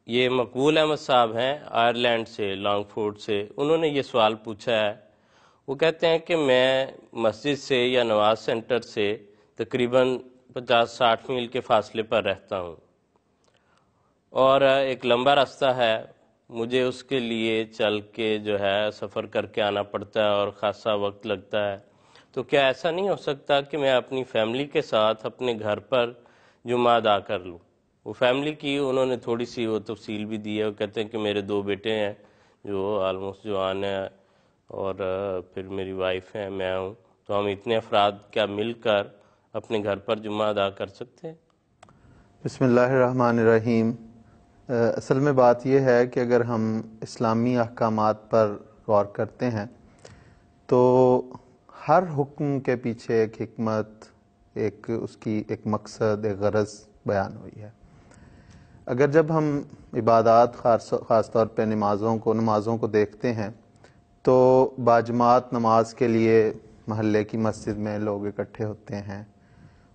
یہ مقبول احمد صاحب ہیں آئرلینڈ سے، لانگ فورڈ سے، انہوں نے یہ سوال پوچھا ہے۔ وہ کہتے ہیں کہ میں مسجد سے یا نواز سینٹر سے تقریباً 50-60 میل کے فاصلے پر رہتا ہوں، اور ایک لمبا راستہ ہے، مجھے اس کے لیے چل کے جو ہے سفر کر کے آنا پڑتا ہے اور خاصا وقت لگتا ہے۔ تو کیا ایسا نہیں ہو سکتا کہ میں اپنی فیملی کے ساتھ اپنے گھر پر جمعہ ادا کر لوں؟ وہ فیملی کی انہوں نے تھوڑی سی وہ تفصیل بھی دی ہے۔ وہ کہتے ہیں کہ میرے 2 بیٹے ہیں جو آلموسٹ جوان ہیں، اور پھر میری وائف ہے، میں ہوں، تو ہم اتنے افراد کیا مل کر اپنے گھر پر جمعہ ادا کر سکتے ہیں؟ بسم اللہ الرحمن الرحیم۔ اصل میں بات یہ ہے کہ اگر ہم اسلامی احکامات پر غور کرتے ہیں تو ہر حکم کے پیچھے ایک حکمت، اس کی ایک مقصد، ایک غرض بیان ہوئی ہے۔ اگر جب ہم عبادات خاص طور پہ نمازوں کو دیکھتے ہیں تو باجماعت نماز کے لیے محلے کی مسجد میں لوگ اکٹھے ہوتے ہیں۔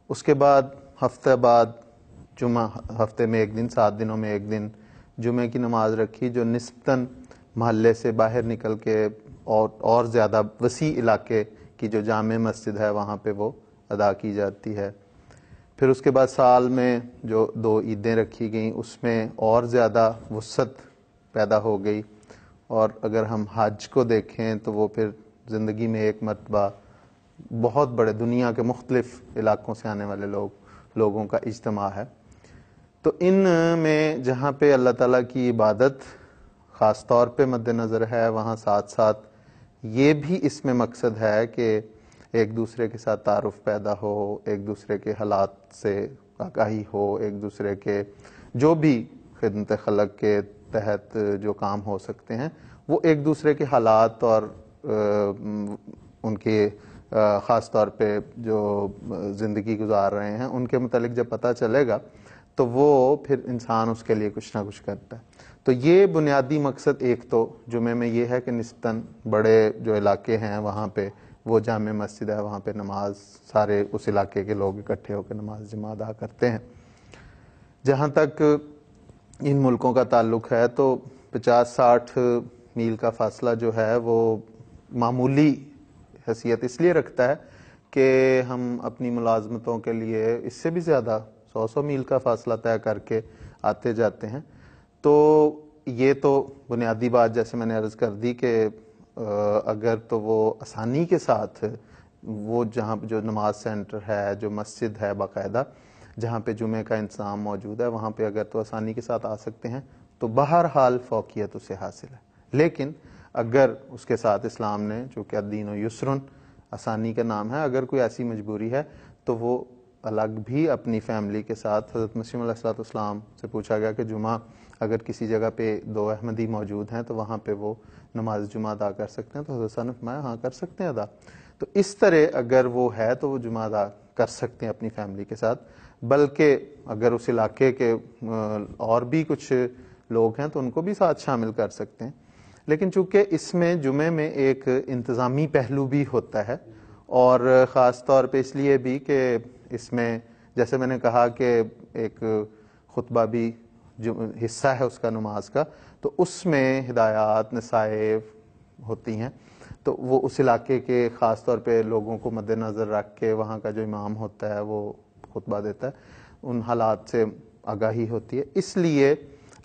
اس کے بعد ہفتہ بعد جمعہ، ہفتے میں ایک دن، 7 دنوں میں ایک دن جمعے کی نماز رکھی، جو نسبتاً محلے سے باہر نکل کے اور زیادہ وسیع علاقے کی جو جامع مسجد ہے وہاں پہ وہ ادا کی جاتی ہے۔ پھر اس کے بعد سال میں جو 2 عیدیں رکھی گئیں اس میں اور زیادہ وسعت پیدا ہو گئی، اور اگر ہم حج کو دیکھیں تو وہ پھر زندگی میں ایک مرتبہ بہت بڑے دنیا کے مختلف علاقوں سے آنے والے لوگوں کا اجتماع ہے۔ تو ان میں جہاں پہ اللہ تعالیٰ کی عبادت خاص طور پہ مد نظر ہے، وہاں ساتھ ساتھ یہ بھی اس میں مقصد ہے کہ ایک دوسرے کے ساتھ تعارف پیدا ہو، ایک دوسرے کے حالات سے آگاہی ہو، ایک دوسرے کے جو بھی خدمت خلق کے تحت جو کام ہو سکتے ہیں وہ ایک دوسرے کے حالات اور ان کے خاص طور پہ جو زندگی گزار رہے ہیں ان کے متعلق جب پتہ چلے گا تو وہ پھر انسان اس کے لیے کچھ نہ کچھ کرتا ہے۔ تو یہ بنیادی مقصد ایک تو جمعے میں یہ ہے کہ نسبتاً بڑے جو علاقے ہیں وہاں پہ وہ جامع مسجد ہے، وہاں پہ نماز سارے اس علاقے کے لوگ اکٹھے ہو کے نماز جمعہ ادا کرتے ہیں۔ جہاں تک ان ملکوں کا تعلق ہے تو 50-60 میل کا فاصلہ جو ہے وہ معمولی حیثیت اس لیے رکھتا ہے کہ ہم اپنی ملازمتوں کے لیے اس سے بھی زیادہ 100 میل کا فاصلہ طے کر کے آتے جاتے ہیں۔ تو یہ تو بنیادی بات جیسے میں نے عرض کر دی کہ اگر تو وہ آسانی کے ساتھ وہ جہاں جو نماز سینٹر ہے، جو مسجد ہے باقاعدہ جہاں پہ جمعے کا انتظام موجود ہے، وہاں پہ اگر تو آسانی کے ساتھ آ سکتے ہیں تو بہرحال فوقیت اسے حاصل ہے۔ لیکن اگر اس کے ساتھ اسلام نے، چونکہ الدین و یسرن آسانی کا نام ہے، اگر کوئی ایسی مجبوری ہے تو وہ الگ بھی اپنی فیملی کے ساتھ، حضرت مسیح علیہ الصلوۃ والسلام سے پوچھا گیا کہ جمعہ اگر کسی جگہ پہ 2 احمدی موجود ہیں تو وہاں پہ وہ نماز جمعہ ادا کر سکتے ہیں، تو حضرت نے فرمایا ہاں کر سکتے ہیں ادا۔ تو اس طرح اگر وہ ہے تو وہ جمعہ ادا کر سکتے ہیں اپنی فیملی کے ساتھ، بلکہ اگر اس علاقے کے اور بھی کچھ لوگ ہیں تو ان کو بھی ساتھ شامل کر سکتے ہیں۔ لیکن چونکہ اس میں جمعے میں ایک انتظامی پہلو بھی ہوتا ہے، اور خاص طور پہ اس لیے بھی کہ اس میں جیسے میں نے کہا کہ ایک خطبہ بھی جو حصہ ہے اس کا نماز کا، تو اس میں ہدایات، نصائح ہوتی ہیں، تو وہ اس علاقے کے خاص طور پہ لوگوں کو مد نظر رکھ کے وہاں کا جو امام ہوتا ہے وہ خطبہ دیتا ہے، ان حالات سے آگاہی ہوتی ہے۔ اس لیے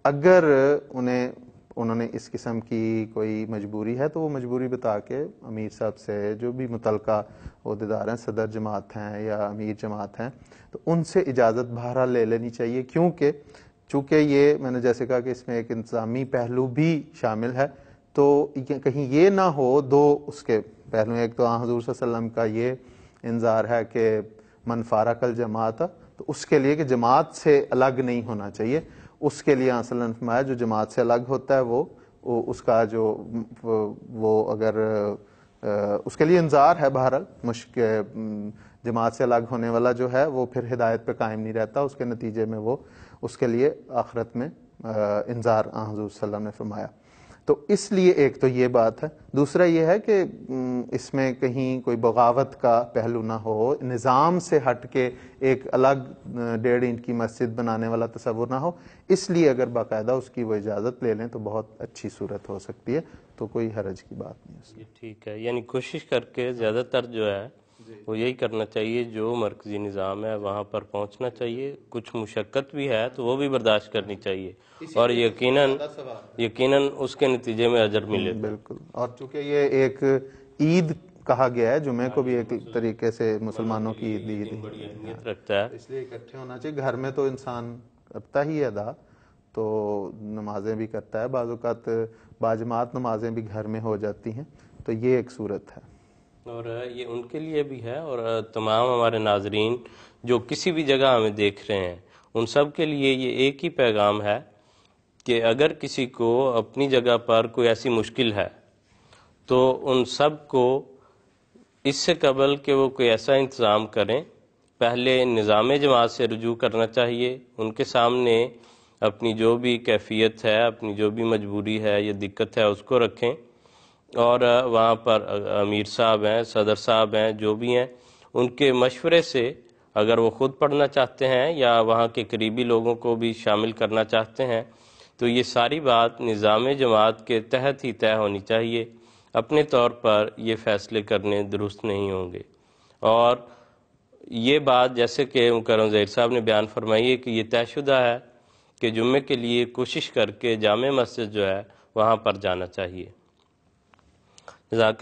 اگر انہوں نے اس قسم کی کوئی مجبوری ہے تو وہ مجبوری بتا کے امیر صاحب سے، جو بھی متعلقہ عہدیدار ہیں، صدر جماعت ہیں یا امیر جماعت ہیں، تو ان سے اجازت بہرحال لے لینی چاہیے، چونکہ یہ میں نے جیسے کہا کہ اس میں ایک انتظامی پہلو بھی شامل ہے، تو کہیں یہ نہ ہو دو اس کے پہلو، ایک تو حضور صلی اللہ علیہ وسلم کا یہ انذار ہے کہ من فارق الجماعت، تو اس کے لیے کہ جماعت سے الگ نہیں ہونا چاہیے، اس کے لیے صلی اللہ علیہ وسلم نے فرمایا جو جماعت سے الگ ہوتا ہے وہ اس کا جو وہ اگر اس کے لیے انذار ہے، بہرحال جماعت سے الگ ہونے والا جو ہے وہ پھر ہدایت پہ قائم نہیں رہتا، اس کے نتیجے میں وہ اس کے لیے آخرت میں انذار حضور صلی اللہ علیہ وسلم نے فرمایا۔ تو اس لیے ایک تو یہ بات ہے. دوسرا یہ ہے کہ اس میں کہیں کوئی بغاوت کا پہلو نہ ہو, نظام سے ہٹ کے ایک الگ 1.5 انچ کی مسجد بنانے والا تصور نہ ہو. اس لیے اگر باقاعدہ اس کی وہ اجازت لے لیں تو بہت اچھی صورت ہو سکتی ہے, تو کوئی حرج کی بات نہیں اس میں. ٹھیک ہے, یعنی کوشش کر کے زیادہ تر جو ہے وہ یہی کرنا چاہیے, جو مرکزی نظام ہے وہاں پر پہنچنا چاہیے. کچھ مشقت بھی ہے تو وہ بھی برداشت کرنی چاہیے, اور یقیناً اس کے نتیجے میں اجر ملے. بالکل. اور چونکہ یہ ایک عید کہا گیا ہے, جمعے کو بھی ایک طریقے سے مسلمانوں کی عید بڑی اہمیت رکھتا ہے, اس لیے اکٹھے ہونا چاہیے. گھر میں تو انسان کرتا ہی ادا, تو نمازیں بھی کرتا ہے, بعض اوقات باجماعت نمازیں بھی گھر میں ہو جاتی ہیں, تو یہ ایک صورت ہے. اور یہ ان کے لیے بھی ہے, اور تمام ہمارے ناظرین جو کسی بھی جگہ ہمیں دیکھ رہے ہیں ان سب کے لیے یہ ایک ہی پیغام ہے کہ اگر کسی کو اپنی جگہ پر کوئی ایسی مشکل ہے تو ان سب کو اس سے قبل کہ وہ کوئی ایسا انتظام کریں, پہلے نظام جماعت سے رجوع کرنا چاہیے. ان کے سامنے اپنی جو بھی کیفیت ہے, اپنی جو بھی مجبوری ہے یا دقت ہے اس کو رکھیں, اور وہاں پر امیر صاحب ہیں, صدر صاحب ہیں, جو بھی ہیں, ان کے مشورے سے اگر وہ خود پڑھنا چاہتے ہیں یا وہاں کے قریبی لوگوں کو بھی شامل کرنا چاہتے ہیں تو یہ ساری بات نظام جماعت کے تحت ہی طے ہونی چاہیے. اپنے طور پر یہ فیصلے کرنے درست نہیں ہوں گے. اور یہ بات جیسے کہ مکرم ظہیر صاحب نے بیان فرمائی ہے کہ یہ طے شدہ ہے کہ جمعے کے لیے کوشش کر کے جامع مسجد جو ہے وہاں پر جانا چاہیے. جزاک اللہ.